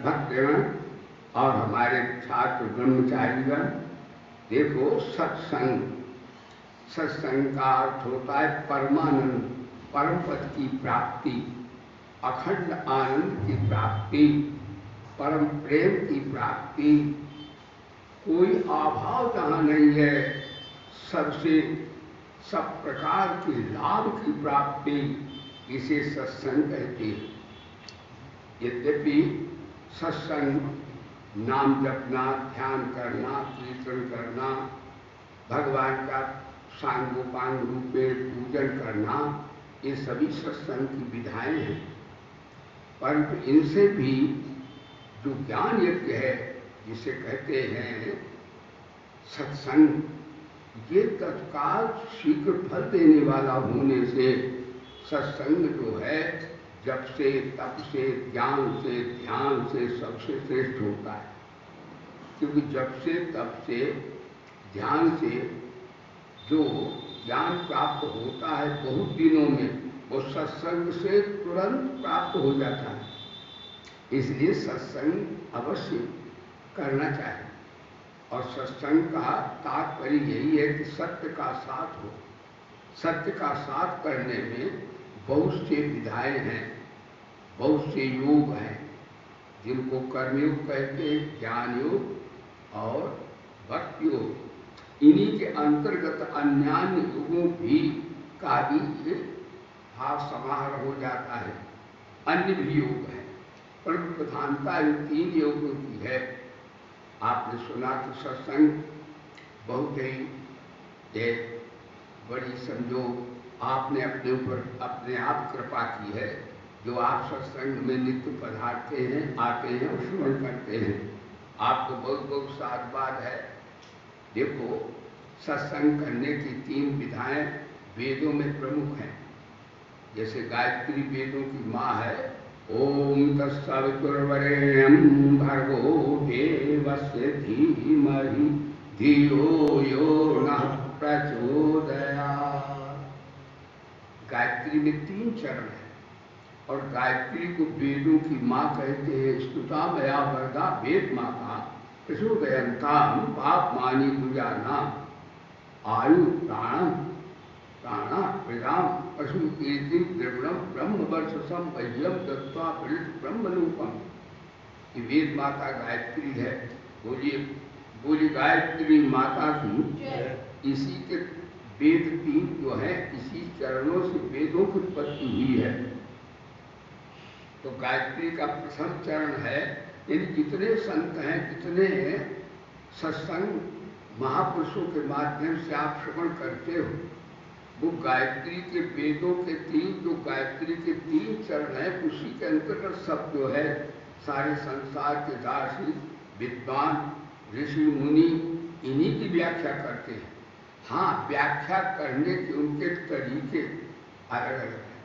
भक्तगण और हमारे छात्र ब्रह्मचारीगण, देखो सत्संग, सत्संग का अर्थ होता है परमानंद, परम पद की प्राप्ति, अखंड आनंद की प्राप्ति, परम प्रेम की प्राप्ति। कोई अभाव जहाँ नहीं है, सबसे सब प्रकार के लाभ की प्राप्ति, इसे सत्संग कहते हैं। यद्यपि सत्संग नाम जपना, ध्यान करना, कीर्तन करना, भगवान का सांगोपांग रूप में पूजन करना, ये सभी सत्संग की विधाएं हैं। परंतु इनसे भी जो ज्ञान यज्ञ है, जिसे कहते हैं सत्संग, ये तत्काल शीघ्र फल देने वाला होने से सत्संग जो है जप से, तप से, ज्ञान से, ध्यान से सबसे श्रेष्ठ होता है। क्योंकि जप से, तप से, ध्यान से जो ज्ञान प्राप्त होता है बहुत दिनों में, वो सत्संग से तुरंत प्राप्त हो जाता है। इसलिए सत्संग अवश्य करना चाहिए। और सत्संग का तात्पर्य यही है कि सत्य का साथ हो। सत्य का साथ करने में बहुत से विधाएं हैं, बहुत से योग हैं, जिनको कर्मयोग कहते हैं, ज्ञान योग और भक्ति योग। इन्हीं के अंतर्गत अन्यान्य योगों भी का भी भाव समाहार हो जाता है। अन्य भी योग है, परंतु प्रधानता इन 3 योगों की है। आपने सुना कि सत्संग बहुत ही एक बड़ी, समझो आपने अपने ऊपर अपने आप कृपा की है, जो आप सत्संग में नित्य पधारते हैं, आते हैं और श्रवण करते हैं। आपको बहुत बहुत साधुवाद है। देखो, सत्संग करने की 3 विधाएं वेदों में प्रमुख हैं। जैसे गायत्री वेदों की माँ है, ओम तत्सवितुर्वरेण्यं भर्गो देवस्य धीमहि धियो यो नः प्रचोदयात्। गायत्री में 3 चरण है और गायत्री को वेदों की माँ कहते हैं। स्तुता मया वरदा वेद माता प्रचोदयन्तां पापमानि दुजानां आयु प्राणम प्राणा प्रदाम पशु कीर्तिम द्रविणम ब्रह्म वर्षसम वह्यम दत्वा पीड़ित ब्रह्मलोकम। ये वेद माता गायत्री है। बोलिए बोली गायत्री माता की। इसी के वेद 3 जो है, इसी चरणों से वेदों की उत्पत्ति हुई है। तो गायत्री का प्रथम चरण है। इन जितने संत हैं, जितने सत्संग महापुरुषों के माध्यम से आप श्रवण करते हो, वो गायत्री के वेदों के 3 जो गायत्री के 3 चरण हैं, उसी के अंतर्गत सब जो है सारे संसार के दार्शनिक, विद्वान, ऋषि मुनि इन्हीं की व्याख्या करते हैं। हाँ, व्याख्या करने के उनके तरीके अलग अलग हैं,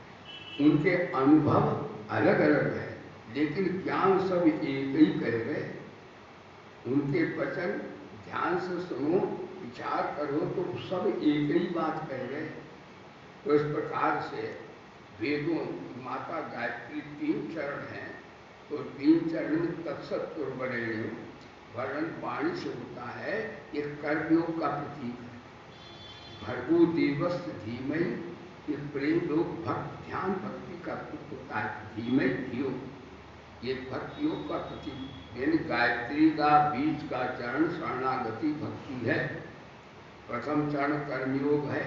उनके अनुभव अलग अलग है, लेकिन ज्ञान सब एक ही कह रहे। उनके वचन ध्यान से सुनो, विचार करो तो सब एक ही बात कह रहे। तो इस प्रकार से वेदों माता गायत्री 3 चरण हैं। तो 3 चरण में तत्सवितुर्वरेण्यं वर्णन वाणी से होता है। ये कर्मयोग का प्रतीक है। भर्गो देवस्य धीमहि, ये प्रेम योग भक्त ध्यान भक्ति का प्रतीक होता है। धीमहि धियो, ये भक्ति योग का प्रतीक। यानी गायत्री का बीच का चरण शरणागति भक्ति है। प्रथम चरण कर्मयोग है।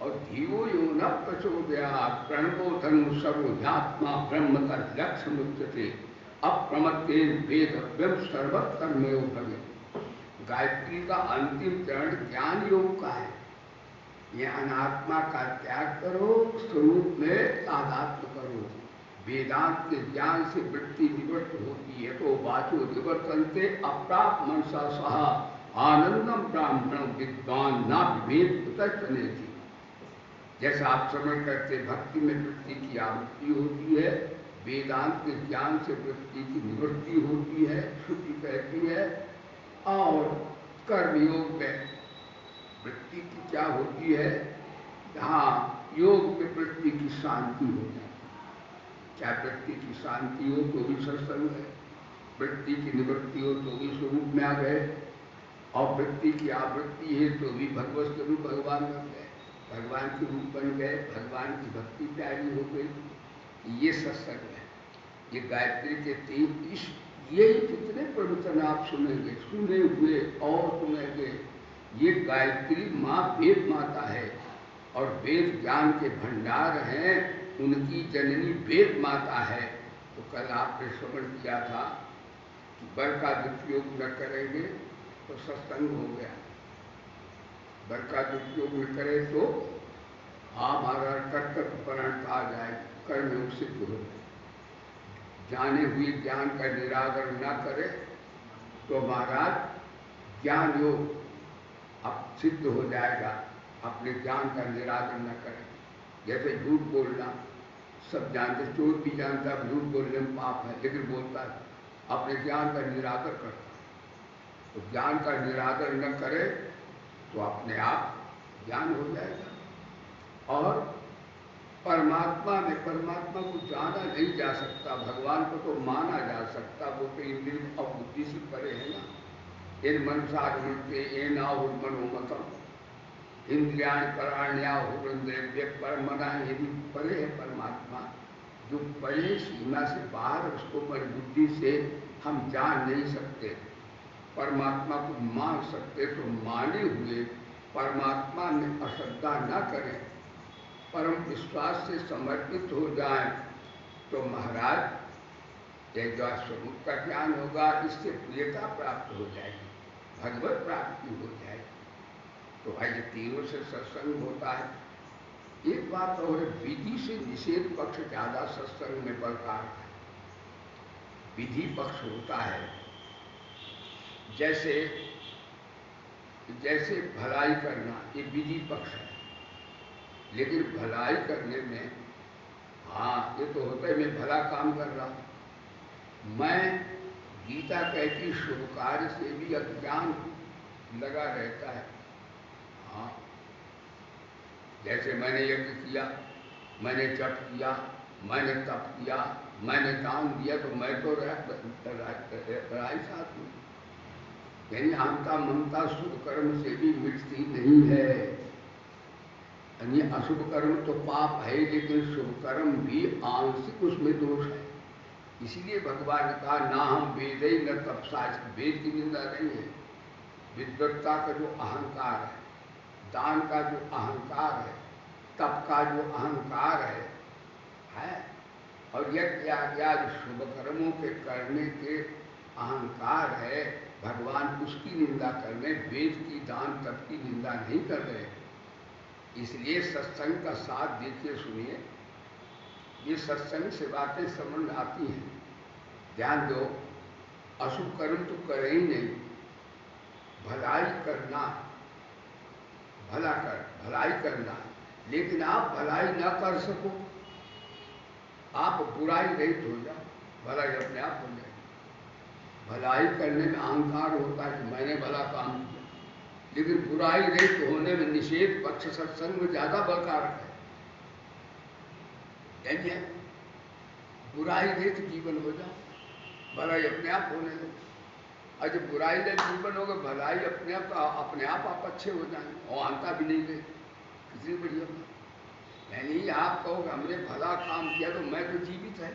और धियो यो न प्रचोदयात् प्रणबोधन सर्वोध्यात्मा ब्रह्म का लक्ष्य मुच्यते अप्रमत्तेन वेदव्यम सर्वकर्मयो भवेत्। गायत्री का अंतिम चरण ज्ञान योग का है। ये अनात्मा का त्याग करो, स्वरूप में तादात्म्य करो। वेदांत के ज्ञान से वृत्ति निवृत्त होती है। तो वाचो निवर्तन्ते अप्राप्त मनसा सह आनंदम ब्राह्मण विद्वान ना विभेद उतने थी। जैसा आप श्रवण करते भक्ति में वृत्ति की आवृत्ति होती है, वेदांत के ज्ञान से वृत्ति की निवृत्ति होती है, श्रुति कहती है। और कर्मयोग में वृत्ति की क्या होती है? हाँ, योग में वृत्ति की शांति हो जाती है। क्या वृत्ति की शांति हो तो भी सत्संग है। वृत्ति की निवृत्ति हो तो भी स्वरूप में आ गए, और वृत्ति की आवृत्ति है तो भी भगवत स्वरूप भगवान बन गए, भगवान के रूप बन गए, भगवान की भक्ति प्यारी हो गई। ये सत्संग है। ये गायत्री के 3 ये कितने प्रवचन आप सुनेंगे, सुने हुए और सुनेंगे। ये गायत्री माँ वेद माता है और वेद ज्ञान के भंडार हैं, उनकी जननी वेद माता है। तो कल आपने श्रवण किया था कि वर का दुरुपयोग न करेंगे तो सत्संग हो गया, वर का दुरुपयोग न करे तो हमारा कर्तव्यपरण आ जाए, कर्म सिद्ध हो जाए। जाने हुए ज्ञान का निराकरण न करे तो महाराज ज्ञान योग अब सिद्ध हो जाएगा, अपने ज्ञान का निराकरण न करे। जैसे झूठ बोलना, सब जानते, चोर भी जानता है झूठ बोलने में पाप है, लेकिन बोलता है, अपने ज्ञान का निराकरण करता है। तो ज्ञान का निराकरण न करे तो अपने आप ज्ञान हो जाएगा। और परमात्मा में, परमात्मा को जाना नहीं जा सकता, भगवान को तो माना जा सकता, वो तो इंद्रिय और बुद्धि से परे है ना। इन मनसार मिलते ए ना हो मनोमतम इंद्रियाण पराण्याहुरंद्रिय परमना, यदि परे है परमात्मा, जो परे सीमा से बाहर, उसको मन बुद्धि से हम जान नहीं सकते। परमात्मा को मान सकते तो माने हुए परमात्मा में अश्रद्धा न करें, परम विश्वास से समर्पित हो जाएं, तो महाराज एक जो स्वरूप का ज्ञान होगा, इससे प्रियता प्राप्त हो जाएगी, भगवत प्राप्ति हो जाएगी। तो भाई ये तीनों से सत्संग होता है। एक बात और, विधि से निषेध पक्ष ज्यादा सत्संग में प्रकार है। विधि पक्ष होता है जैसे जैसे भलाई करना, ये विधि पक्ष है। लेकिन भलाई करने में, हाँ ये तो होता है मैं भला काम कर रहा हूं। मैं गीता कहती शुभ कार्य से भी अज्ञान लगा रहता है। हाँ, जैसे मैंने यज्ञ किया, मैंने जप किया, मैंने तप किया, मैंने दान दिया, तो मैं तो राय साथ हूँ। यानी आमता ममता शुभ कर्म से भी मिटती नहीं है। यानी अशुभ कर्म तो पाप है, लेकिन शुभ कर्म भी आंशिक उसमें दोष है। इसीलिए भगवान ने कहा ना हम वेद ही न तपसा। वेद की निंदा नहीं है, विद्वत्ता का जो अहंकार है, दान का जो अहंकार है, तप का जो अहंकार है और यज्ञ आदि शुभ कर्मों के करने के अहंकार है, भगवान उसकी निंदा कर रहे, वेद की दान तप की निंदा नहीं कर रहे। इसलिए सत्संग का साथ देखिए, सुनिए, ये सत्संग से बातें समझ आती हैं। ध्यान दो, अशुभ कर्म तो करे ही नहीं, भलाई करना, भलाई करना, लेकिन आप भलाई ना कर सको, आप बुराई रहित हो जाओ, भलाई अपने आप हो जाए। भलाई करने में अहंकार होता है कि मैंने भला काम किया, लेकिन बुराई रहित होने में निषेध पक्ष सत्संग में ज्यादा बरकरार है। यानी बुराई रहित जीवन हो जाओ, भलाई अपने आप होने लगे। और जब बुराई रहित जीवन होगा, भलाई अपने आप अच्छे हो जाएंगे, और आंता भी नहीं गए। कितनी बढ़िया बात। यानी आप कहोगे हमने भला काम किया तो मैं तो जीवित है,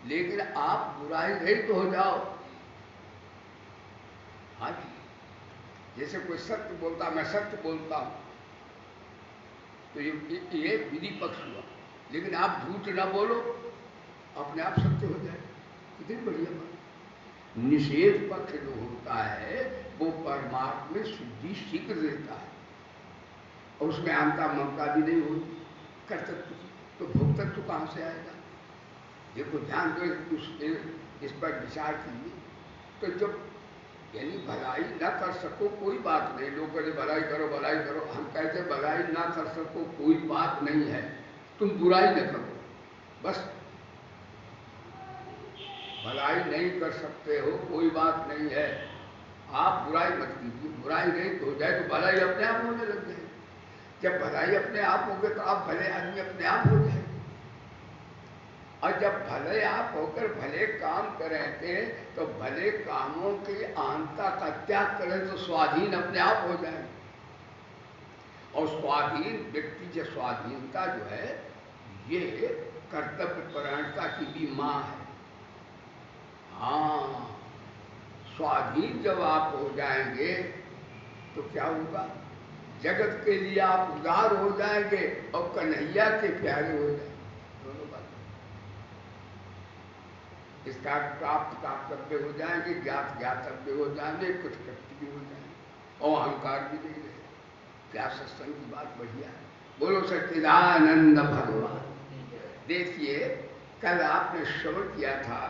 लेकिन आप बुराई रहित हो जाओ। हाँ जी, जैसे कोई सत्य बोलता, मैं सत्य बोलता हूं, तो ये विधि पक्ष हुआ। लेकिन आप झूठ ना बोलो, अपने आप सत्य हो जाए। कितनी बढ़िया बात। निषेध पक्ष जो होता है वो परमात्मा में शुद्धि शीघ्र देता है, और उसमें आमता ममता भी नहीं होती कर्तव्य की, तो भोक्तत्व कहां से आएगा? देखो ध्यान दो, इस पर विचार कीजिए। तो जब यानी भलाई ना कर सको कोई बात नहीं, लोग कहते भलाई करो भलाई करो, हम कहते भलाई ना कर सको कोई बात नहीं है, तुम बुराई न करो, बस। भलाई नहीं कर सकते हो कोई बात नहीं है, आप बुराई मत कीजिए, बुराई नहीं हो जाए तो भलाई अपने आप होने लग जाए। जब भलाई अपने आप हो गए तो आप भले आदमी अपने आप हो जाए। और जब भले आप होकर भले काम करें थे तो भले कामों की आंता का त्याग करें तो स्वाधीन अपने आप हो जाए। और स्वाधीन व्यक्ति की स्वाधीनता जो है ये कर्तव्य परायणता की भी मां है। हाँ, स्वाधीन जब आप हो जाएंगे तो क्या होगा, जगत के लिए आप उदार हो जाएंगे और कन्हैया के प्यारे हो जाएंगे। दोनों बात, इसका प्राप्त प्राप्तव्य हो जाएंगे, ज्ञात ज्ञातव्य हो जाएंगे, कुछ कृत्य भी हो जाएंगे और अहंकार भी नहीं रहे। क्या सत्संग की बात बढ़िया है। बोलो सच्चिदानंद भगवान। देखिए कल आपने श्रवण किया था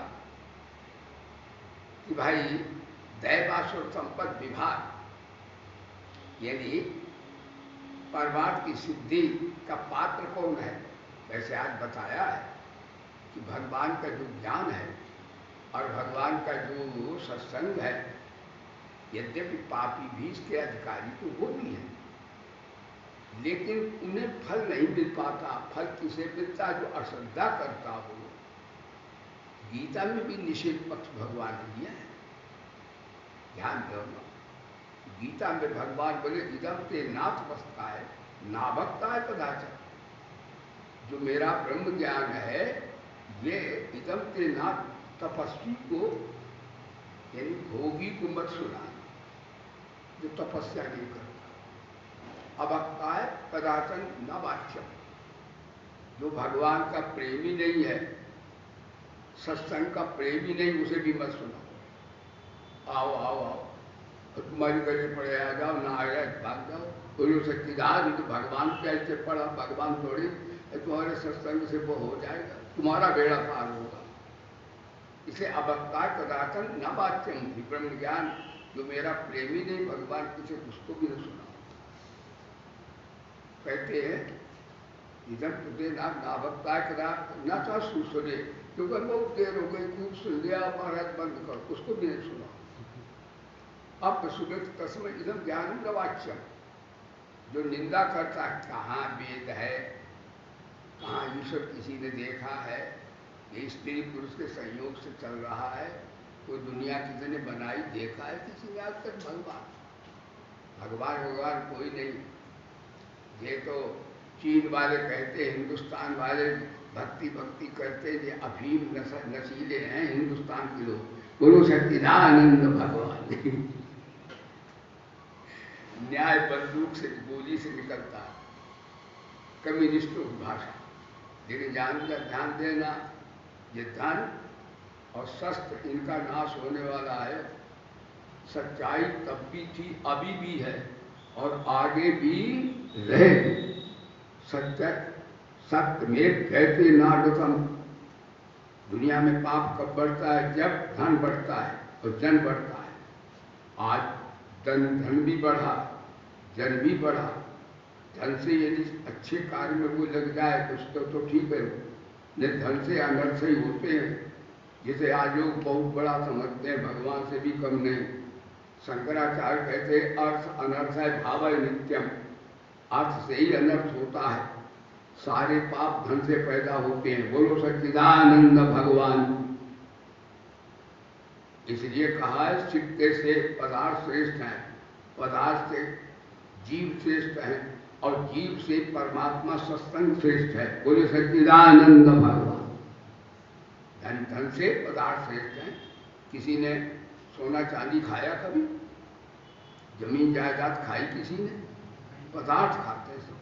कि भाई दैवासुर संपद विभाग यानी परमार्थ की सिद्धि का पात्र कौन है। वैसे आज बताया है कि भगवान का जो ज्ञान है और भगवान का जो सत्संग है, यद्यपि पापी भी इसके अधिकारी तो वो भी है, लेकिन उन्हें फल नहीं मिल पाता। फल किसे मिलता, जो अश्रद्धा करता हो। गीता में भी निषेध पक्ष भगवान ने दिया है, ध्यान दो। गीता में भगवान बोले इदम ते नाथ वस्ताय ना भक्ताय कदाचन। जो मेरा ब्रह्म ज्ञान है ये इदम ते नाथ, तपस्वी को यानी भोगी को मत सुना जो तपस्या नहीं करता। अभक्ताय कदाचन न वाच्यम, जो भगवान का प्रेमी नहीं है, सत्संग का प्रेमी नहीं, उसे भी मत सुनाओ। आओ आओ आओ, तुम्हारी गले पड़े आ जाओ, ना आया भाग जाओ। बोलो सच्चिदानंद तो भगवान कैसे पड़ा, भगवान थोड़ी तुम्हारे सत्संग से वो हो जाएगा, तुम्हारा बेड़ा पार होगा। इसे अभक्ता कदाचन न वाच्यम, ब्रह्म ज्ञान जो मेरा प्रेमी नहीं भगवान किसे, उसको भी न सुनाओ। कहते हैं इधर तुझे ना भक्ता कदा न था सुसुने, क्योंकि बहुत देर हो गई, खूब सुन लिया महाराज, बंद कर, उसको भी नहीं सुना। अब सुगत तस्में इदम ज्ञानम न वाच्यम, जो निंदा करता है कहाँ वेद है, कहाँ ईश्वर किसी ने देखा है, ये स्त्री पुरुष के संयोग से चल रहा है, कोई दुनिया किसी ने बनाई देखा है किसी ने आज तक। भगवान भगवान कोई नहीं। ये तो चीन वाले कहते हैं, हिंदुस्तान वाले भक्ति भक्ति करते, ये अफीम नशीले हैं हिंदुस्तान के लोग। बोलो सच्चिदानंद भगवान। न्याय बंदूक से गोली से निकलता है, कम्युनिस्टों की भाषा। लेकिन ध्यान देना, ये धन और शस्त्र इनका नाश होने वाला है। सच्चाई तब भी थी, अभी भी है और आगे भी रहेगी। सत्य सत्य में कहते नाडुतम। दुनिया में पाप कब बढ़ता है, जब धन बढ़ता है और जन बढ़ता है। आज धन भी बढ़ा, जन भी बढ़ा। धन से यदि अच्छे कार्य में कोई लग जाए कुछ तो ठीक है, नहीं धन से अनर्थ ही होते हैं। जिसे आज लोग बहुत बड़ा समझते हैं, भगवान से भी कम नहीं। शंकराचार्य कहते हैं अर्थ अनर्थ है भाव नित्यम, अर्थ से ही अनर्थ होता है। सारे पाप धन से पैदा होते हैं। बोलो सच्चिदानंद भगवान। इसलिए कहा है सिक्के से पदार्थ श्रेष्ठ हैं, पदार्थ से जीव श्रेष्ठ है और जीव से परमात्मा सत्संग श्रेष्ठ है। बोले सच्चिदानंद भगवान। धन से पदार्थ श्रेष्ठ है। किसी ने सोना चांदी खाया कभी, जमीन जायदाद खाई किसी ने, पदार्थ खाते सब।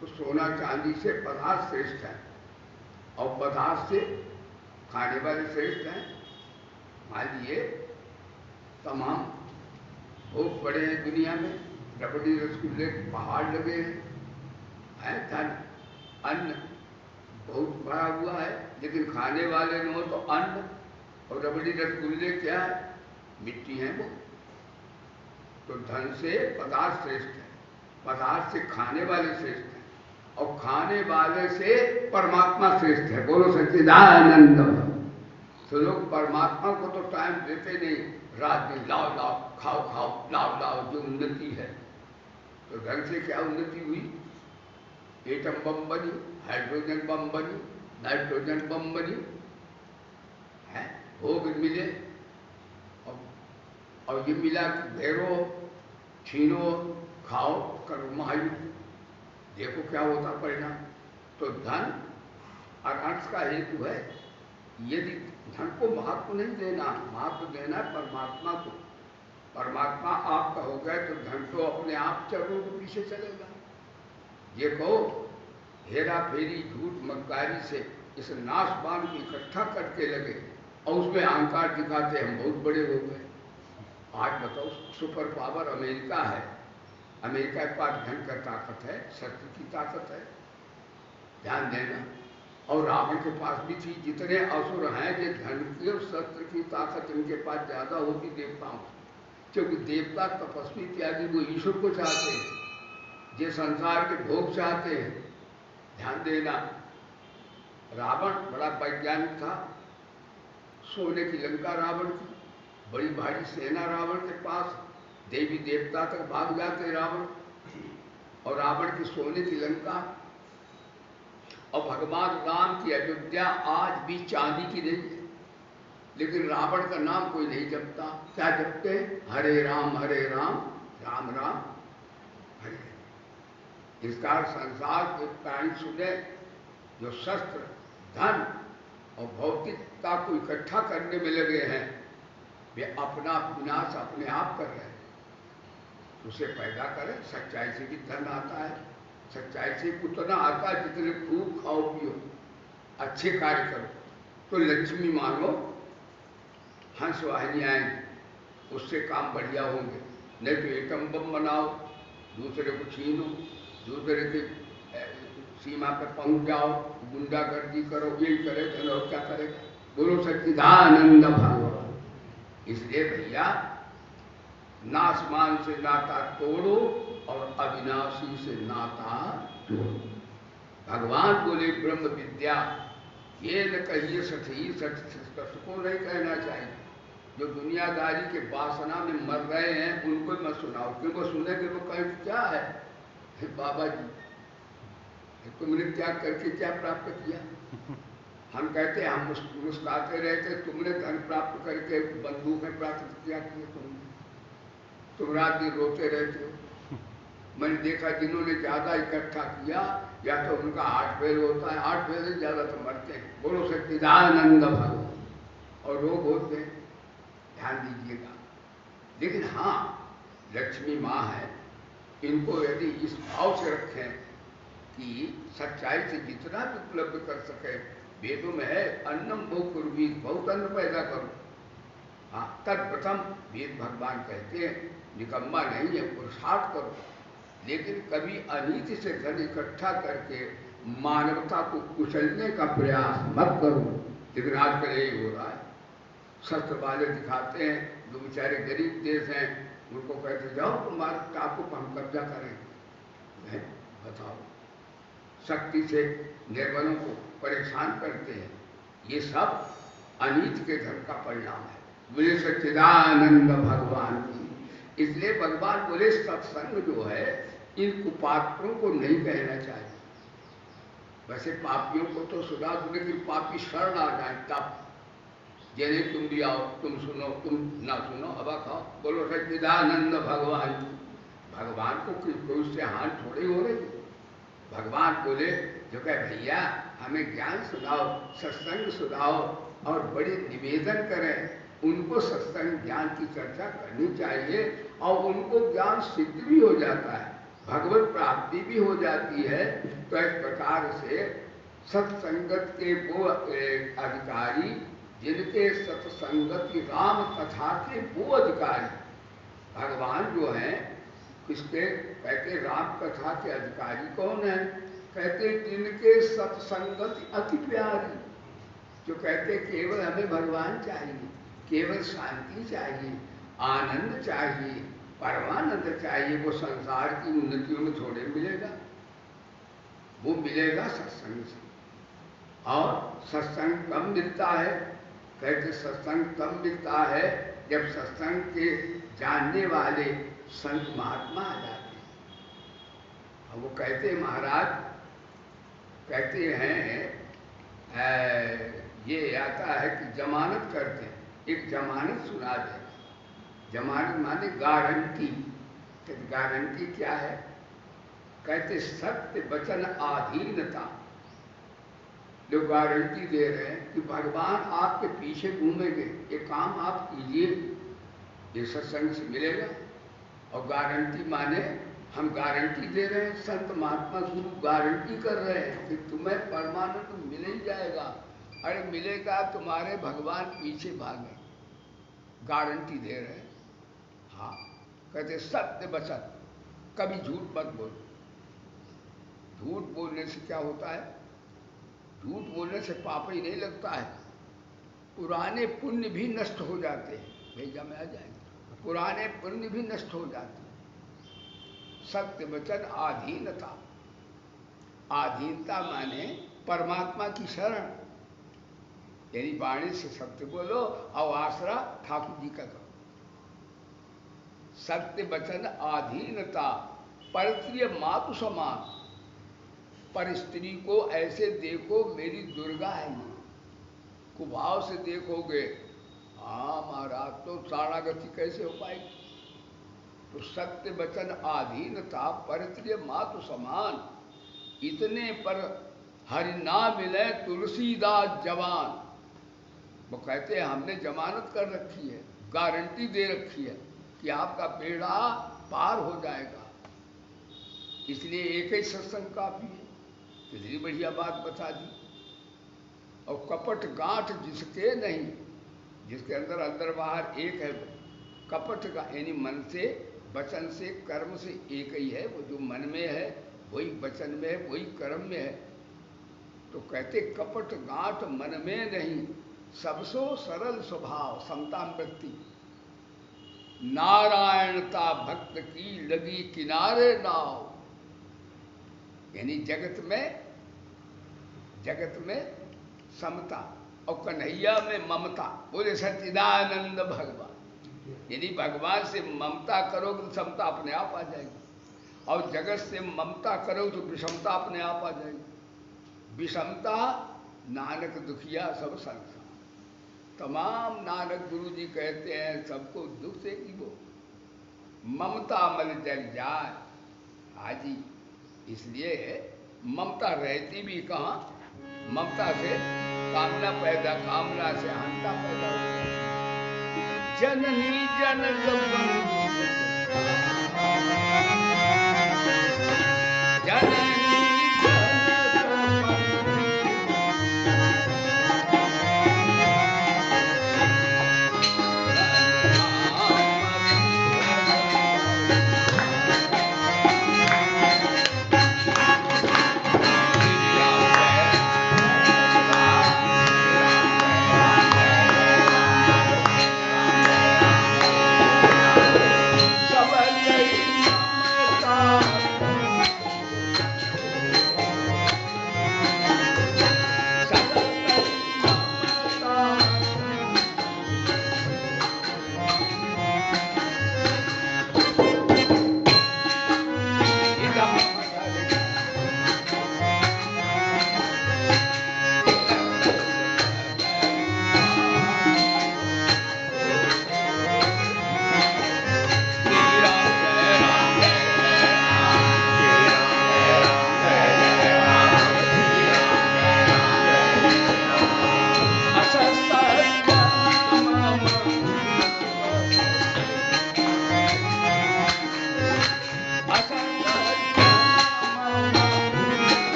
तो सोना चांदी से पदार्थ श्रेष्ठ है और पदार्थ से खाने वाले श्रेष्ठ हैं। मान लीजिए तमाम भोग पड़े हैं दुनिया में, रबड़ी रसगुल्ले पहाड़ लगे हैं, धन अन्न बहुत बड़ा हुआ है, लेकिन खाने वाले न हो तो अन्न और रबड़ी रसगुल्ले क्या है, मिट्टी है वो। तो धन से पदार्थ श्रेष्ठ है, पदार्थ से खाने वाले श्रेष्ठ है और खाने वाले से परमात्मा श्रेष्ठ है। बोलो सच्चिदानंद। तो लोग परमात्मा को तो टाइम देते नहीं, रात दिन लाओ लाओ खाओ खाओ लाओ लाओ, जो उन्नति है। तो धन से क्या उन्नति हुई, एटम बम बनी, हाइड्रोजन बम बनी, नाइट्रोजन बम बनी है, भोग मिले और ये मिला कि घेरो, छीनो, खाओ, करो महायुद्ध। देखो क्या होता परिणाम। तो धन और अर्थ का हेतु है। यदि धन को महत्व नहीं देना, महत्व देना परमात्मा को, परमात्मा आपका हो गए तो धन तो अपने आप चरणों के पीछे चलेगा। ये कहो हेरा फेरी झूठ मक्कारी से इस नाशवान को इकट्ठा करके लगे और उसमें अहंकार दिखाते हम बहुत बड़े हो गए। आज बताओ सुपर पावर अमेरिका है, अमेरिका के पास धन का ताकत है, शस्त्र की ताकत है, ध्यान देना। और रावण के पास भी थी। जितने असुर हैं ये धन की और शस्त्र की ताकत इनके पास ज्यादा होती देवताओं, क्योंकि देवता तपस्वी त्यागी वो ईश्वर को चाहते हैं, ये संसार के भोग चाहते हैं। ध्यान देना, रावण बड़ा वैज्ञानिक था, सोने की लंका रावण की, बड़ी भारी सेना रावण के पास, देवी देवता तक भाग जाते रावण, और रावण की सोने की लंका। और भगवान राम की अयोध्या आज भी चांदी की नहीं है, लेकिन रावण का नाम कोई नहीं जपता। क्या जपते हैं? हरे राम राम राम हरे। इसका संसार के प्राणी सुने जो शस्त्र, धन और भौतिकता को इकट्ठा करने में लगे हैं, वे अपना विनाश अपने आप कर रहे हैं। उसे पैदा करें, सच्चाई से भी धन आता है, सच्चाई से उतना आता है जितने खूब खाओ पियो, अच्छे कार्य करो तो लक्ष्मी मांगो, हंस वाहिनी आएंगे, उससे काम बढ़िया होंगे। नहीं तो एटम बम बनाओ, दूसरे को छीनो, दूसरे की सीमा पर पहुंच जाओ, गुंडागर्दी करो, यही करे धन और क्या करेगा। बोलो सच्चिदानंद भगवान। इसलिए भैया नासमान से नाता तोड़ो और अविनाशी से नाता जोड़ो। भगवान बोले ब्रह्म विद्या ये न कहिए सठी सठ को नहीं कहना चाहिए। जो दुनियादारी के वासना में मर रहे हैं उनको मत सुनाओ, क्योंकि सुनेंगे वो कहें क्या है बाबा जी तुमने त्याग करके क्या प्राप्त किया। हम कहते हैं हम मुस्कुराते रहते, तुमने धन प्राप्त करके बंदूकें प्राप्त किया तुमने, तुम रात दिन रोते रहते हो। मैंने देखा जिन्होंने ज्यादा इकट्ठा किया या तो उनका हार्ट फेल होता है, हार्ट फेल से ज्यादा तो मरते हैं। बोलो सच्चिदानंद भगवान। और रोग होते हैं, ध्यान दीजिएगा। लेकिन हाँ लक्ष्मी माँ है, इनको यदि इस भाव से रखें कि सच्चाई से जितना भी उपलब्ध कर सके, वेदों में है अन्नम भोग कुर्वी, बहुत अन्न पैदा करो। हाँ तत्प्रथम वेद भगवान कहते हैं, निकम्मा नहीं है, पुरुषार्थ करो। लेकिन कभी अनीति से धन इकट्ठा करके मानवता को कुचलने का प्रयास मत करो। लेकिन आजकल यही हो रहा है, शस्त्र वाले दिखाते हैं, जो बेचारे गरीब देश हैं उनको कहते जाओ तुम्हारे टापू पर हम कब्जा करेंगे। बताओ, शक्ति से निर्बलों को परेशान करते हैं। ये सब अनीति के धन का परिणाम है। बोले सच्चिदानंद भगवान की। इसलिए भगवान बोले सत्संग जो है इन कुपात्रों को नहीं कहना चाहिए। वैसे पापियों को तो सुधा सुने कि पापी शरण आ जाए, तब जिन्हें तुम भी आओ, तुम सुनो, तुम ना सुनो, हवा खाओ। बोलो सच्चिदानंद भगवान। भगवान को कोई उससे हानि थोड़ी हो रही। भगवान बोले जो कहे भैया हमें ज्ञान सुनाओ, सत्संग सुनाओ, और बड़े निवेदन करें उनको सत्संग ज्ञान की चर्चा करनी चाहिए, और उनको ज्ञान सिद्ध भी हो जाता है, भगवत प्राप्ति भी हो जाती है। तो इस प्रकार से सत्संगत के वो अधिकारी जिनके सत्संगति राम कथा के वो अधिकारी, भगवान जो हैं किसके कहते राम कथा के अधिकारी कौन है? कहते जिनके सत्संगति अति प्यारी, जो कहते केवल हमें भगवान चाहिए, केवल शांति चाहिए, आनंद चाहिए, परमानंद चाहिए। वो संसार की उन्नतियों में थोड़े मिलेगा, वो मिलेगा सत्संग से। और सत्संग कब मिलता है? कहते सत्संग तब मिलता है जब सत्संग के जानने वाले संत महात्मा आ जाते हैं। और वो कहते हैं महाराज, कहते हैं ये आता है कि जमानत करते हैं, एक जमानत सुना दे। जमानत माने गारंटी। गारंटी क्या है? कहते सत्य वचन आधीनता। जो गारंटी दे रहे हैं कि भगवान आपके पीछे घूमेंगे, ये काम आप कीजिए, ये सत्संग से मिलेगा। और गारंटी माने हम गारंटी दे रहे हैं, संत महात्मा गुरु गारंटी कर रहे हैं कि तुम्हें परमानंद मिल ही जाएगा। अरे मिलेगा, तुम्हारे भगवान पीछे भागे, गारंटी दे रहे हैं। हाँ, कहते सत्य वचन, कभी झूठ मत बोलो। झूठ बोलने से क्या होता है? झूठ बोलने से पाप ही नहीं लगता है, पुराने पुण्य भी नष्ट हो जाते हैं। भेजा में आ जाएंगे, पुराने पुण्य भी नष्ट हो जाते हैं। सत्य वचन आधीनता। आधीनता माने परमात्मा की शरण, यानी वाणी से सत्य बोलो और आसरा ठाकुर जी का करो। सत्य वचन आधीनता, परप्रिय मातु समान। पर स्त्री को ऐसे देखो मेरी दुर्गा है ये, कुभाव से देखोगे, हाँ महाराज तो शरणागति कैसे हो पाएगी? तो सत्य वचन आधीनता, परप्रिय मातु समान। इतने पर हरि ना मिले तुलसीदास जवान। वो कहते हैं हमने जमानत कर रखी है, गारंटी दे रखी है कि आपका बेड़ा पार हो जाएगा। इसलिए एक ही सत्संग काफी है। कितनी बढ़िया बात बता दी। और कपट गांठ जिसके नहीं, जिसके अंदर अंदर बाहर एक है, कपट का यानी मन से, वचन से, कर्म से एक ही है। वो जो मन में है वही वचन में है, वही कर्म में है। तो कहते कपट गांठ मन में नहीं, सबसो सरल स्वभाव समता वृत्ति। नारायणता भक्त की लगी किनारे नाव। यानी जगत में समता और कन्हैया में ममता। बोले सच्चिदानंद भगवान। यदि भगवान से ममता करोगे तो समता अपने आप आ जाएगी, और जगत से ममता करो तो विषमता अपने आप आ जाएगी। विषमता नानक दुखिया सब संसार। तमाम नानक गुरु जी कहते हैं सबको दुख से कि वो ममता मल जल जाए। हाजी, इसलिए ममता रहती भी कहाँ? ममता से कामना पैदा, कामना से अहंता पैदा होता है। जननी जनक जननी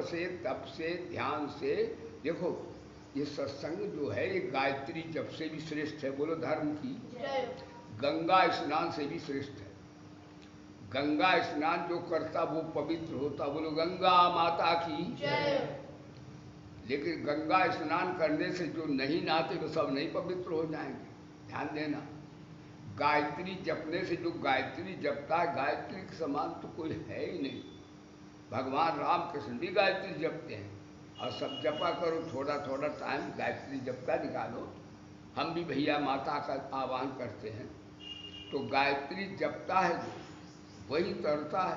से, तप से, ध्यान से। देखो ये सत्संग जो है ये गायत्री जप से भी श्रेष्ठ है। बोलो धर्म की। गंगा स्नान से भी श्रेष्ठ है। गंगा स्नान जो करता वो पवित्र होता। बोलो गंगा माता की। लेकिन गंगा स्नान करने से जो नहीं नहाते वो सब नहीं पवित्र हो जाएंगे। ध्यान देना, गायत्री जपने से जो गायत्री जपता है, गायत्री के समान तो कोई है ही नहीं। भगवान राम कृष्ण भी गायत्री जपते हैं, और सब जपा करो, थोड़ा थोड़ा टाइम गायत्री जप का निकालो। हम भी भैया माता का आह्वान करते हैं, तो गायत्री जपता है जो वही तरता है,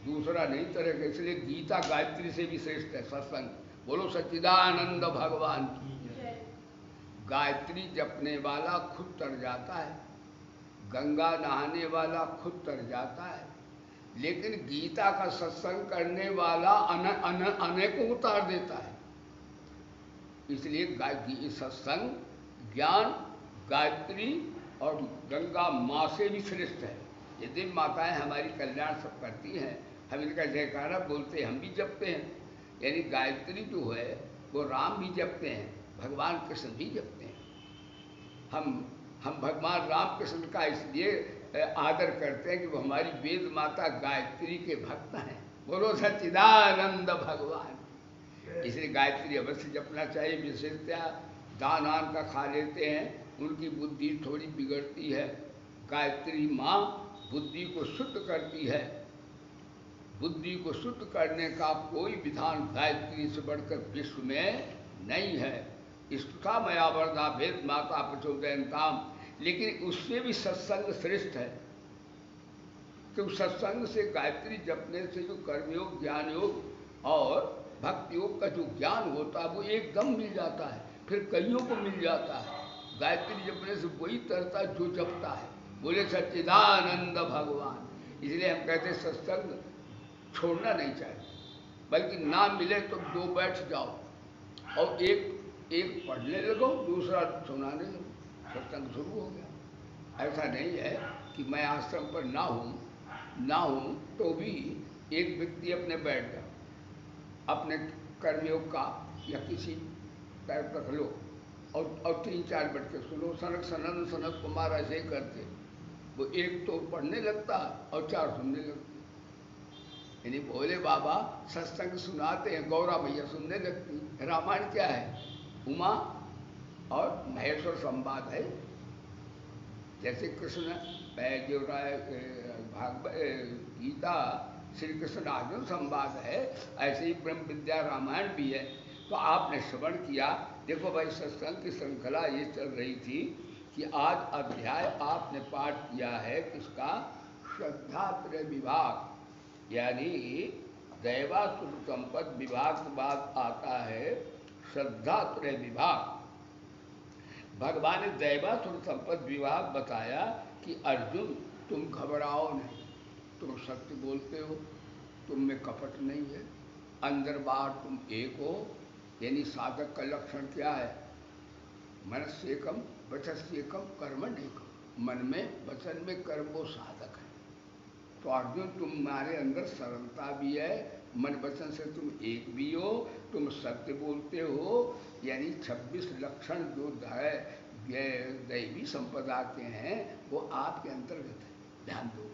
दूसरा नहीं तरेगा। इसलिए गीता गायत्री से भी श्रेष्ठ है। सत्संग बोलो सच्चिदानंद भगवान की। गायत्री जपने वाला खुद तर जाता है, गंगा नहाने वाला खुद तर जाता है, लेकिन गीता का सत्संग करने वाला अनेकों को तार देता है। इसलिए सत्संग ज्ञान गायत्री और गंगा माँ से भी श्रेष्ठ है। ये दिन माताएं हमारी कल्याण सब करती हैं, हम इनका जयकारा बोलते हैं, हम भी जपते हैं। यानी गायत्री जो है वो राम भी जपते हैं, भगवान कृष्ण भी जपते हैं। हम भगवान राम कृष्ण का इसलिए आदर करते हैं कि वो हमारी वेद माता गायत्री के भक्त हैं। बोलो सच्चिदानंद भगवान। इसलिए गायत्री अवश्य जपना चाहिए। विशेषतया दान आन का खा लेते हैं, उनकी बुद्धि थोड़ी बिगड़ती है। गायत्री माँ बुद्धि को शुद्ध करती है। बुद्धि को शुद्ध करने का कोई विधान गायत्री से बढ़कर विश्व में नहीं है। स्तुता मया वरदा भेद माता प्रचोदयन्ताम, लेकिन उससे भी सत्संग श्रेष्ठ है। तो सत्संग से, गायत्री जपने से जो कर्मयोग, ज्ञान योग और भक्ति योग का जो ज्ञान होता है वो एकदम मिल जाता है, फिर कईयों को मिल जाता है। गायत्री जपने से वही तरता है जो जपता है। बोले सच्चिदानंद भगवान। इसलिए हम कहते हैं सत्संग छोड़ना नहीं चाहिए, बल्कि ना मिले तो दो बैठ जाओ और एक पढ़ने लगो, दूसरा सुनाने लगो, सत्संग शुरू हो गया। ऐसा नहीं है कि मैं आश्रम पर ना हूँ तो भी एक व्यक्ति अपने बैठ जाओ, अपने कर्मयोग का या किसी टाइप रख लो और 3-4 बैठ के सुनो। सनत कुमार ऐसे ही करते, वो एक तो पढ़ने लगता और 4 सुनने लगते। यानी भोले बाबा सत्संग सुनाते हैं, गौरा भैया सुनने लगती। रामायण क्या है? उमा और महेश्वर संवाद है। जैसे कृष्ण जो भागवत गीता श्री कृष्ण अर्जुन संवाद है, ऐसे ही ब्रह्म विद्या रामायण भी है। तो आपने श्रवण किया। देखो भाई, सत्संग की श्रृंखला ये चल रही थी कि आज अध्याय आपने पाठ किया है किसका? श्रद्धात्रय विभाग, यानी दैवासुर संपद विभाग के बाद आता है श्रद्धात्रय विभाग। भगवान ने दैवासुर संपद विभाग बताया कि अर्जुन तुम घबराओ नहीं, तुम सत्य बोलते हो, तुम में कपट नहीं है, अंदर बाहर तुम एक हो। यानी साधक का लक्षण क्या है? मनस्येकम वचस्येकम कर्मण्येकम। मन में, वचन में, कर्म वो साधक है। तो अर्जुन तुम्हारे अंदर सरलता भी है, मन वचन से तुम एक भी हो, तुम सत्य बोलते हो। यानी 26 लक्षण जो है दैवी संपदा के हैं वो आपके अंतर्गत है। ध्यान दो,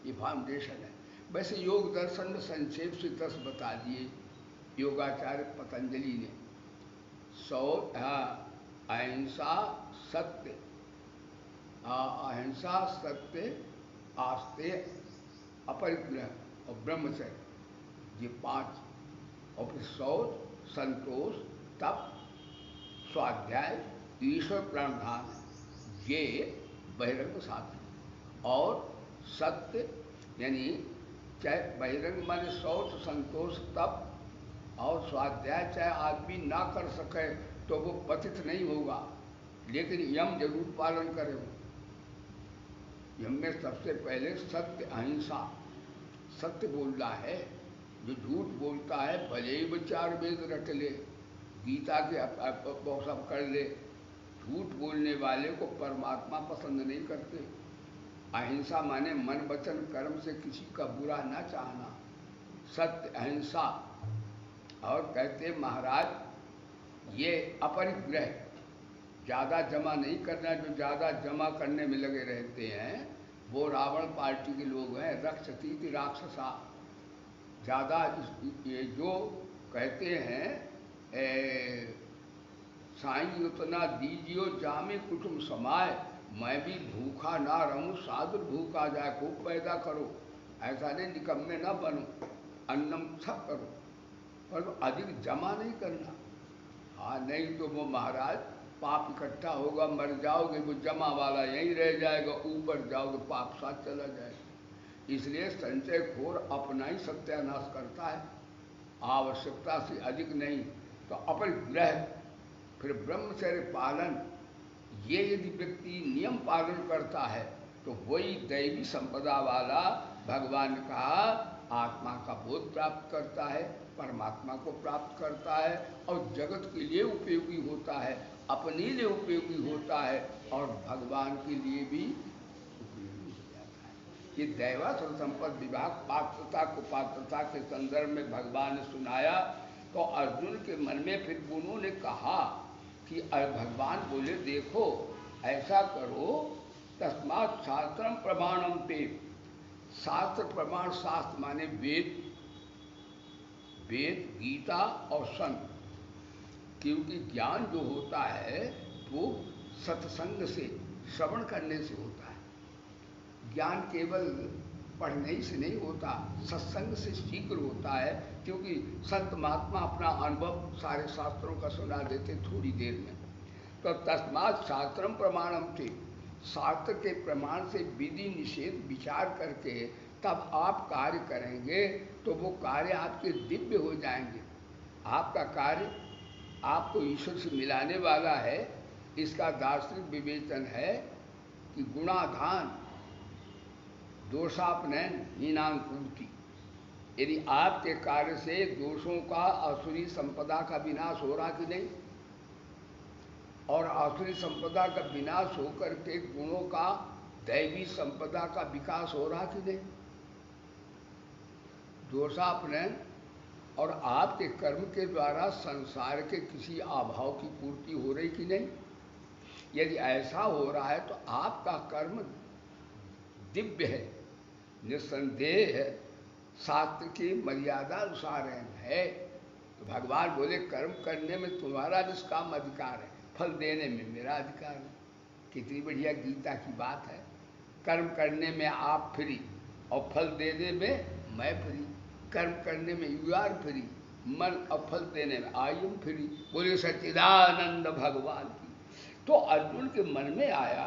ये फाउंडेशन है। वैसे योग दर्शन में संक्षेप से 10 बता दिए योगाचार्य पतंजलि ने। अहिंसा सत्य, अहिंसा सत्य आस्ते अपरिग्रह और ब्रह्मचर्य, ये 5। और फिर शौच, संतोष, तप, स्वाध्याय, ईश्वर प्रणधान, ये बहिरंग साधन। और सत्य यानी चाहे बहिरंग माने शौच, संतोष, तप और स्वाध्याय चाहे आदमी ना कर सके तो वो पतित नहीं होगा, लेकिन यम जरूर पालन करे। यम में सबसे पहले सत्य, अहिंसा, सत्य बोलना है। जो झूठ बोलता है भले ही वो 4 वेद रट ले, गीता के सब कर ले, झूठ बोलने वाले को परमात्मा पसंद नहीं करते। अहिंसा माने मन वचन कर्म से किसी का बुरा ना चाहना, सत्य अहिंसा। और कहते महाराज ये अपरिग्रह, ज़्यादा जमा नहीं करना। जो ज़्यादा जमा करने में लगे रहते हैं वो रावण पार्टी के लोग हैं। रक्षतीति राक्षसा, ज़्यादा ये जो कहते हैं साईं उतना दीजियो जामे कुटुम समाए, मैं भी भूखा ना रहूं साधु भूखा जाए, खूब पैदा करो, ऐसा नहीं निकम्मे ना बनो, अन्नम सब करो, पर अधिक जमा नहीं करना। हाँ, नहीं तो वो महाराज पाप इकट्ठा होगा, मर जाओगे, वो जमा वाला यहीं रह जाएगा, ऊपर जाओगे पाप साथ चला जाएगा। इसलिए संचय खोर अपना ही सत्यानाश करता है, आवश्यकता से अधिक नहीं। तो अपरिग्रह, फिर ब्रह्मचर्य पालन, ये यदि व्यक्ति नियम पालन करता है तो वही दैवी संपदा वाला, भगवान ने कहा, आत्मा का बोध प्राप्त करता है, परमात्मा को प्राप्त करता है और जगत के लिए उपयोगी होता है, अपने लिए उपयोगी होता है और भगवान के लिए भी उपयोगी हो जाता है। ये दैवासुर संपद विभाग पात्रता को पात्रता के संदर्भ में भगवान ने सुनाया। तो अर्जुन के मन में फिर उन्होंने कहा कि भगवान बोले देखो ऐसा करो, तस्मात् शास्त्रम प्रमाणम पे, शास्त्र प्रमाण, शास्त्र माने वेद, वेद गीता और संत, क्योंकि ज्ञान जो होता है वो सत्संग से, श्रवण करने से होता है। ज्ञान केवल पढ़ने से नहीं होता, सत्संग से शीघ्र होता है, क्योंकि संत महात्मा अपना अनुभव सारे शास्त्रों का सुना देते थोड़ी देर में। तो तस्मात् शास्त्रम प्रमाणम थे, शास्त्र के प्रमाण से विधि निषेध विचार करके तब आप कार्य करेंगे तो वो कार्य आपके दिव्य हो जाएंगे। आपका कार्य आपको ईश्वर से मिलाने वाला है। इसका दार्शनिक विवेचन है कि गुणाधान दोषापनयन हीनांग पूर्ति, यदि आपके कार्य से दोषों का, आसुरी संपदा का विनाश हो रहा कि नहीं, और आसुरी संपदा का विनाश होकर के गुणों का, दैवी संपदा का विकास हो रहा कि नहीं, दोषापनयन, और आपके कर्म के द्वारा संसार के किसी अभाव की पूर्ति हो रही कि नहीं। यदि ऐसा हो रहा है तो आपका कर्म दिव्य है, निस्संदेह है, शास्त्र की मर्यादा अनुसार है। तो भगवान बोले कर्म करने में तुम्हारा निष्काम अधिकार है, फल देने में मेरा अधिकार है। कितनी बढ़िया गीता की बात है। कर्म करने में आप फ्री और फल देने में मैं फ्री। कर्म करने में यू आर फ्री, मन और फल देने में आई एम फ्री। बोले सच्चिदानंद भगवान की। तो अर्जुन के मन में आया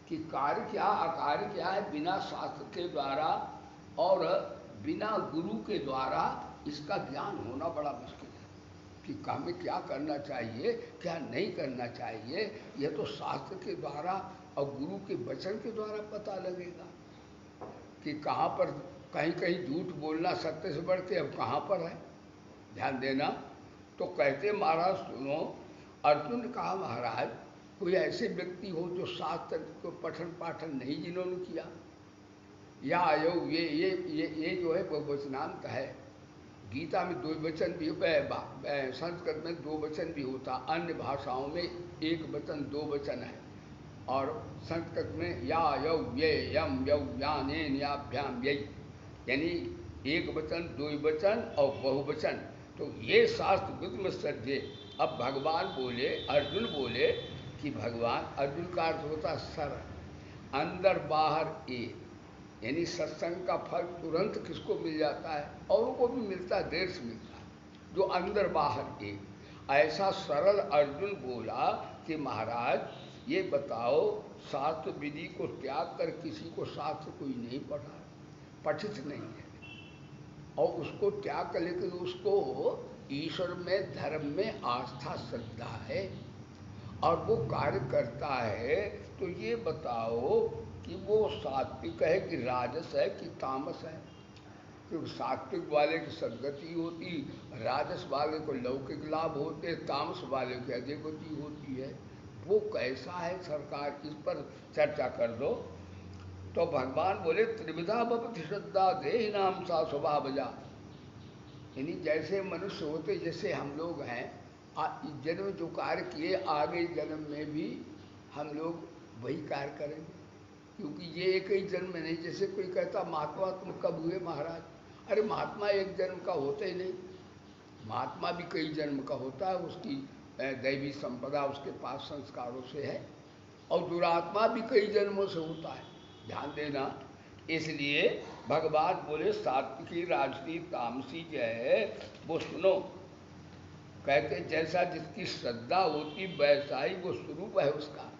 कि कार्य क्या अकार्य क्या है, बिना शास्त्र के द्वारा और बिना गुरु के द्वारा इसका ज्ञान होना बड़ा मुश्किल है कि काम में क्या करना चाहिए क्या नहीं करना चाहिए। यह तो शास्त्र के द्वारा और गुरु के वचन के द्वारा पता लगेगा कि कहाँ पर, कहीं कहीं झूठ बोलना सत्य से बढ़ के अब कहाँ पर है, ध्यान देना। तो कहते महाराज सुनो, अर्जुन ने कहा महाराज कोई ऐसे व्यक्ति हो जो शास्त्र को पठन पाठन नहीं जिन्होंने किया, या आयो ये जो है बहुवचनांत है। गीता में दो वचन भी, संस्कृत में दो वचन भी होता, अन्य भाषाओं में एक वचन दो वचन है। और संस्कृत में या यौ ये यम यौ यानेन याभ्याम यही, यानी एक वचन दो वचन और बहुवचन। तो ये शास्त्र बुद्ध में श्रद्धे। अब भगवान बोले, अर्जुन बोले कि भगवान, अर्जुन का अर्थ होता सर, अंदर बाहर एक, यानी सत्संग का फल तुरंत किसको मिल जाता है, औरों को भी मिलता है, देर से मिलता है, जो अंदर बाहर एक। ऐसा सरल अर्जुन बोला कि महाराज ये बताओ, शास्त्र विधि को त्याग कर किसी को शास्त्र कोई नहीं पढ़ा, पठित नहीं है, और उसको त्याग कर, लेकिन उसको ईश्वर में, धर्म में आस्था श्रद्धा है और वो कार्य करता है, तो ये बताओ कि वो सात्विक है कि राजस है कि तामस है। क्योंकि सात्विक वाले की सद्गति होती, राजस वाले को लौकिक लाभ होते, तामस वाले की अधोगति होती है। वो कैसा है सरकार, इस पर चर्चा कर दो। तो भगवान बोले त्रिविधा भवति श्रद्धा देहि नाम सा स्वभावजा, यानी जैसे मनुष्य होते, जैसे हम लोग हैं, इस जन्म जो कार्य किए आगे जन्म में भी हम लोग वही कार्य करेंगे, क्योंकि ये एक ही जन्म में नहीं। जैसे कोई कहता महात्मा तुम कब हुए महाराज, अरे महात्मा एक जन्म का होते ही नहीं, महात्मा भी कई जन्म का होता है, उसकी दैवी संपदा उसके पास संस्कारों से है, और दुरात्मा भी कई जन्मों से होता है, ध्यान देना। इसलिए भगवान बोले सात्विकी राजसी तामसी जो है वो सुनो, कहते जैसा जिसकी श्रद्धा होती वैसा ही वो स्वरूप है उसका।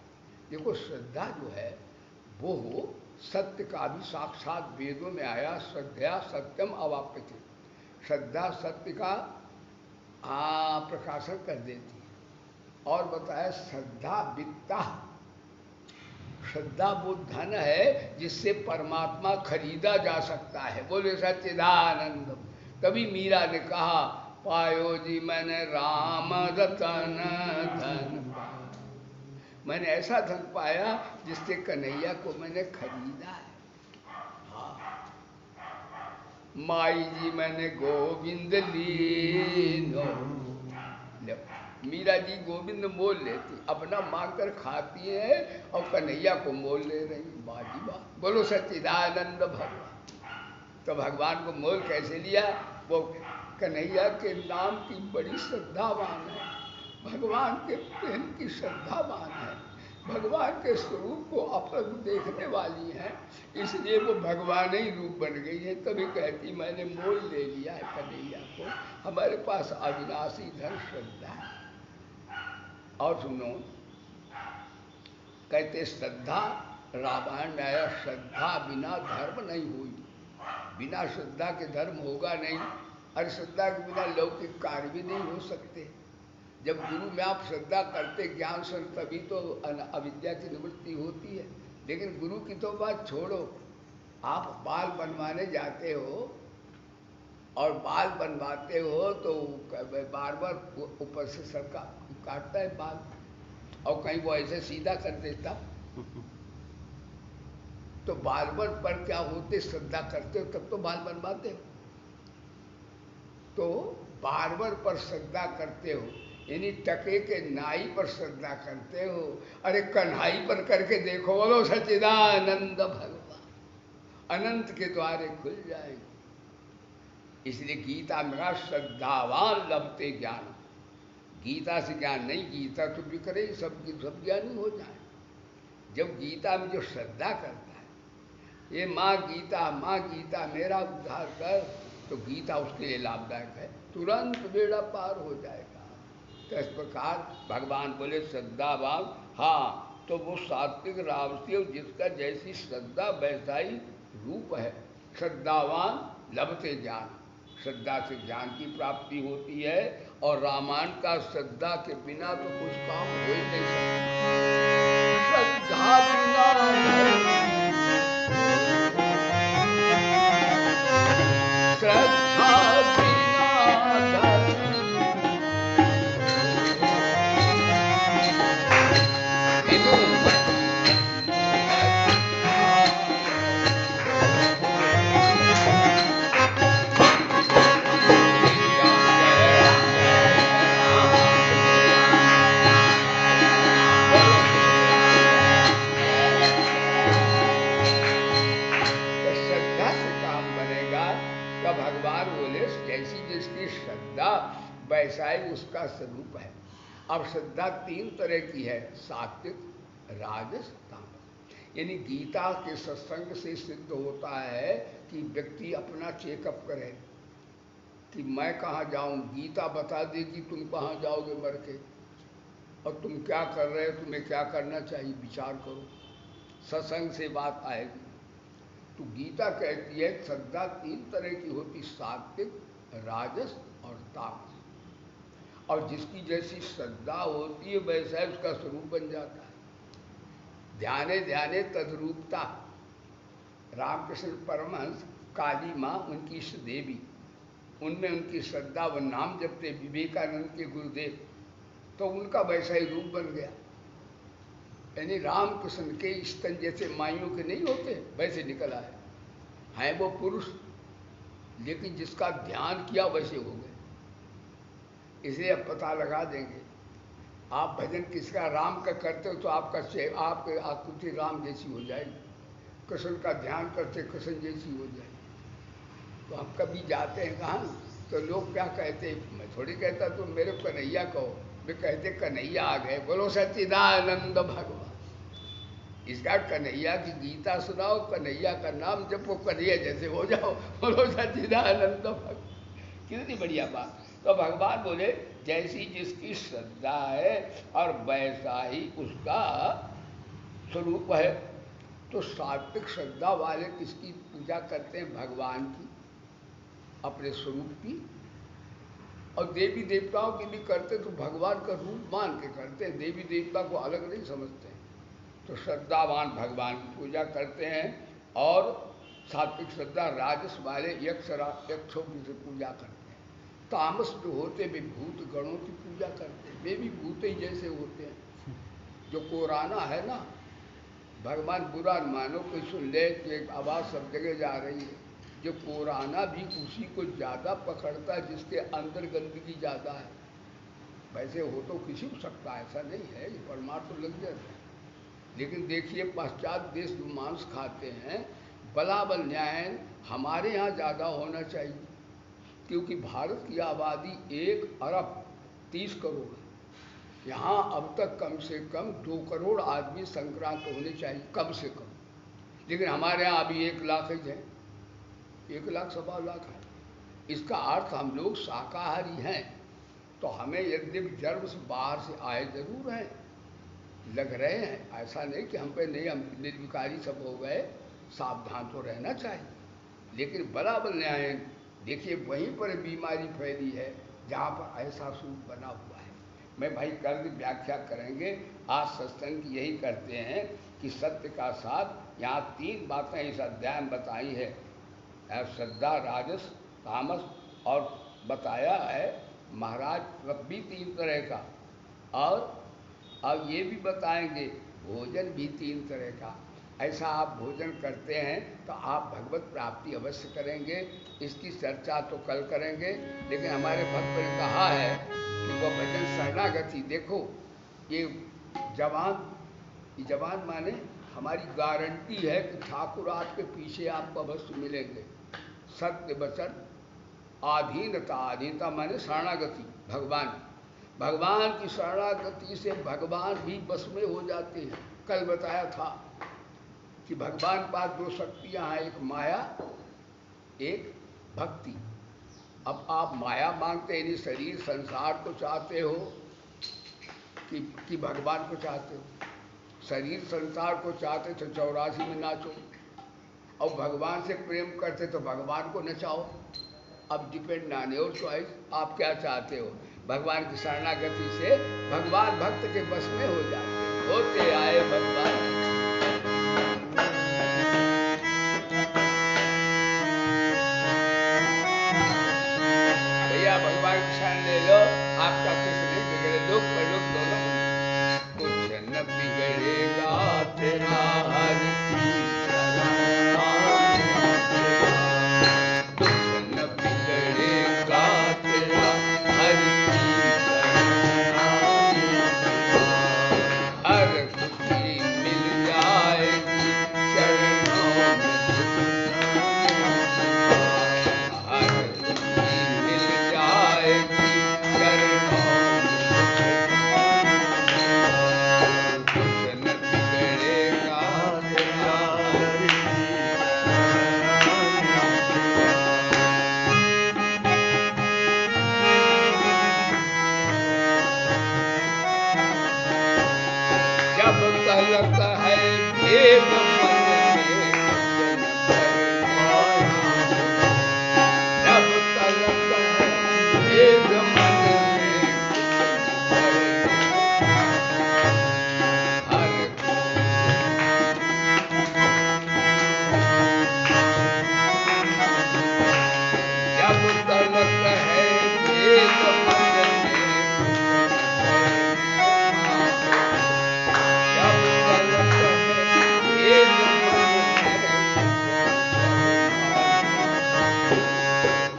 देखो श्रद्धा जो है वो सत्य का भी साक्षात वेदों में आया, श्रद्धा सत्यम अवाप्य थे। श्रद्धा सत्य का प्रकाशन कर देती है। और बताया श्रद्धा वित्ता, श्रद्धा वो धन है जिससे परमात्मा खरीदा जा सकता है। बोले सच्चिदानंद। तभी मीरा ने कहा पायो जी मैंने राम रतन धन, मैंने ऐसा धन पाया जिससे कन्हैया को मैंने खरीदा है। हाँ, माई जी मैंने गोविंद लीनो। मीरा जी गोविंद मोल लेती, अपना मांग कर खाती है और कन्हैया को मोल ले रही। बाजी बा, बोलो सच्चिदानंद भगवान। तो भगवान को मोल कैसे लिया? वो कन्हैया के नाम की बड़ी श्रद्धावान है, भगवान के प्रेम की श्रद्धावान है, भगवान के स्वरूप को अपरग देखने वाली है, इसलिए वो भगवान ही रूप बन गई है। तभी कहती मैंने मोल ले लिया है कन्हैया को, हमारे पास अविनाशी धन श्रद्धा है। और सुनो, कहते श्रद्धा रामायण में आया, श्रद्धा बिना धर्म नहीं हुई। बिना श्रद्धा के धर्म होगा नहीं, और श्रद्धा के बिना लौकिक कार्य भी नहीं हो सकते। जब गुरु में आप श्रद्धा करते ज्ञान से, तभी तो अविद्या की निवृत्ति होती है। लेकिन गुरु की तो बात छोड़ो, आप बाल बनवाने जाते हो और बाल बनवाते हो तो बार बार ऊपर से सर काटता है बाल, और कहीं वो ऐसे सीधा कर देता। तो बार्बर पर क्या होते, श्रद्धा करते हो तब तो बाल बनवाते हो। तो बार्बर पर श्रद्धा करते हो, यानी टके के नाई पर श्रद्धा करते हो। अरे कन्हाई पर करके देखो, बोलो सच्चिदानंद भगवान, अनंत के द्वारे खुल जाएंगे। इसलिए गीता में कहा श्रद्धावान लभते ज्ञान। गीता से ज्ञान नहीं, गीता तो भी करे सब ज्ञानी हो जाए। जब गीता में जो श्रद्धा करता है, ये माँ गीता मेरा उद्धार कर, तो गीता उसके लिए लाभदायक है, तुरंत बेड़ा पार हो जाएगा। तो इस प्रकार भगवान बोले श्रद्धावान, हाँ तो वो सात्विक राजसी, जिसका जैसी श्रद्धा वैसा ही रूप है। श्रद्धावान लभते ज्ञान, श्रद्धा से ज्ञान की प्राप्ति होती है। और रामायण का श्रद्धा के बिना तो कुछ काम हो ही नहीं सकता। श्रद्धा बिना श्रद्धा बिना वैसा ही उसका स्वरूप है। अब श्रद्धा तीन तरह की है, सात्विक, राजस, तामस। यानी गीता के सत्संग से सिद्ध होता है कि व्यक्ति अपना चेकअप करे कि मैं कहाँ जाऊँ। गीता बता देगी तुम कहाँ जाओगे मर के, और तुम क्या कर रहे हो, तुम्हें क्या करना चाहिए, विचार करो। सत्संग से बात आएगी। तो गीता कहती है श्रद्धा तीन तरह की होती, सात्विक, राजस और तामस। और जिसकी जैसी श्रद्धा होती है वैसा ही उसका स्वरूप बन जाता है। ध्याने ध्याने तद्रूपता। रामकृष्ण परमहंस, काली माँ उनकी इष्ट देवी, उनमें उनकी श्रद्धा, व नाम जपते विवेकानंद के गुरुदेव, तो उनका वैसा ही रूप बन गया। यानी रामकृष्ण के स्तन जैसे माइयों के नहीं होते वैसे निकल आए हैं वो पुरुष, लेकिन जिसका ध्यान किया वैसे हो गए। इसलिए अब पता लगा देंगे। आप भजन किसका राम का करते हो तो आपकी आकृति राम जैसी हो जाएगी, कृष्ण का ध्यान करते कृष्ण जैसी हो जाएगी। तो हम कभी जाते हैं कहाँ, तो लोग क्या कहते, मैं थोड़ी कहता तुम मेरे को कन्हैया कहो, वे कहते कन्हैया आ गए, बोलो सच्चिदानंद भगवान। इसका कन्हैया की गीता सुनाओ, कन्हैया का नाम जपो, कन्हैया जैसे हो जाओ, बोलो सच्चिदानंद भगवान। कितनी बढ़िया बात। तो भगवान बोले जैसी जिसकी श्रद्धा है और वैसा ही उसका स्वरूप है। तो सात्विक श्रद्धा वाले किसकी पूजा करते हैं? भगवान की, अपने स्वरूप की। और देवी देवताओं की भी करते तो भगवान का रूप मान के करते हैं, देवी देवता को अलग नहीं समझते हैं। तो श्रद्धावान भगवान की पूजा करते हैं। और सात्विक श्रद्धा राजस वाले यक्षों की से पूजा करते हैं। तामस जो होते वे भूत गणों की पूजा करते हैं, वे भी भूत ही जैसे होते हैं। जो कोराना है ना, भगवान बुरा मानो कोई सुन ले कि एक आवाज़ सब जगह जा रही है, जो कोराना भी उसी को ज़्यादा पकड़ता है जिसके अंदर गंदगी ज़्यादा है। वैसे हो तो किसी को सकता, ऐसा नहीं है, ये परमार्थ तो लग जाता है। लेकिन देखिए पाश्चात्य देश जो मांस खाते हैं, बलाबल न्याय हमारे यहाँ ज़्यादा होना चाहिए, क्योंकि भारत की आबादी 1 अरब 30 करोड़ है। यहाँ अब तक कम से कम 2 करोड़ आदमी संक्रांत होने चाहिए, कम से कम। लेकिन हमारे यहाँ अभी 1 लाख ही है, 1 लाख सवा लाख है। इसका अर्थ हम लोग शाकाहारी हैं। तो हमें यद्यपि जन्म से बाहर से आए जरूर हैं, लग रहे हैं, ऐसा नहीं कि हम पे नहीं, हम निर्विकारी सब हो गए, सावधान तो रहना चाहिए। लेकिन बराबर न्याय देखिए वहीं पर बीमारी फैली है जहाँ पर ऐसा सूप बना हुआ है। मैं भाई कल व्याख्या करेंगे, आज सत्संग की यही करते हैं कि सत्य का साथ यहाँ 3 बातें इस अध्याय में बताई है, श्रद्धा, राजस, तामस, और बताया है महाराज व्रत भी 3 तरह का। और अब ये भी बताएंगे भोजन भी 3 तरह का। ऐसा आप भोजन करते हैं तो आप भगवत प्राप्ति अवश्य करेंगे। इसकी चर्चा तो कल करेंगे, लेकिन हमारे भक्त ने कहा है कि वो भजन शरणागति। देखो ये जवान माने हमारी गारंटी है कि ठाकुर आपके पीछे आपको अवश्य मिलेंगे। सत्य वचन, आधीनता, आधीनता माने शरणागति, भगवान की शरणागति से भगवान भी बस में हो जाते हैं। कल बताया था कि भगवान पास 2 शक्तियाँ हैं, एक माया, एक भक्ति। अब आप माया मांगते यानी शरीर संसार को चाहते हो कि भगवान को चाहते हो? शरीर संसार को चाहते तो 84 में नाचो, और भगवान से प्रेम करते तो भगवान को नचाओ। अब डिपेंड ऑन योर चॉइस, आप क्या चाहते हो? भगवान की शरणागति से भगवान भक्त के बस में हो जाते, होते आए भगवान। भैया भगवान की शरण ले लो, आपका कुछ नहीं बिगड़े, दुख पर दुख दोनों, कुछ न बिगड़ेगा तेरा हर की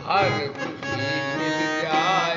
हर खुशी मिल जाए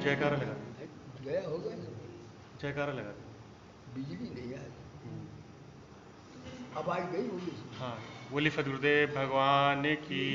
जयकारा लगा दो, गया होगा ना, जयकारा लगा दो। बिजली नहीं आई, आवाज गई होगी। हाँ, बोली सदगुरुदेव भगवान की।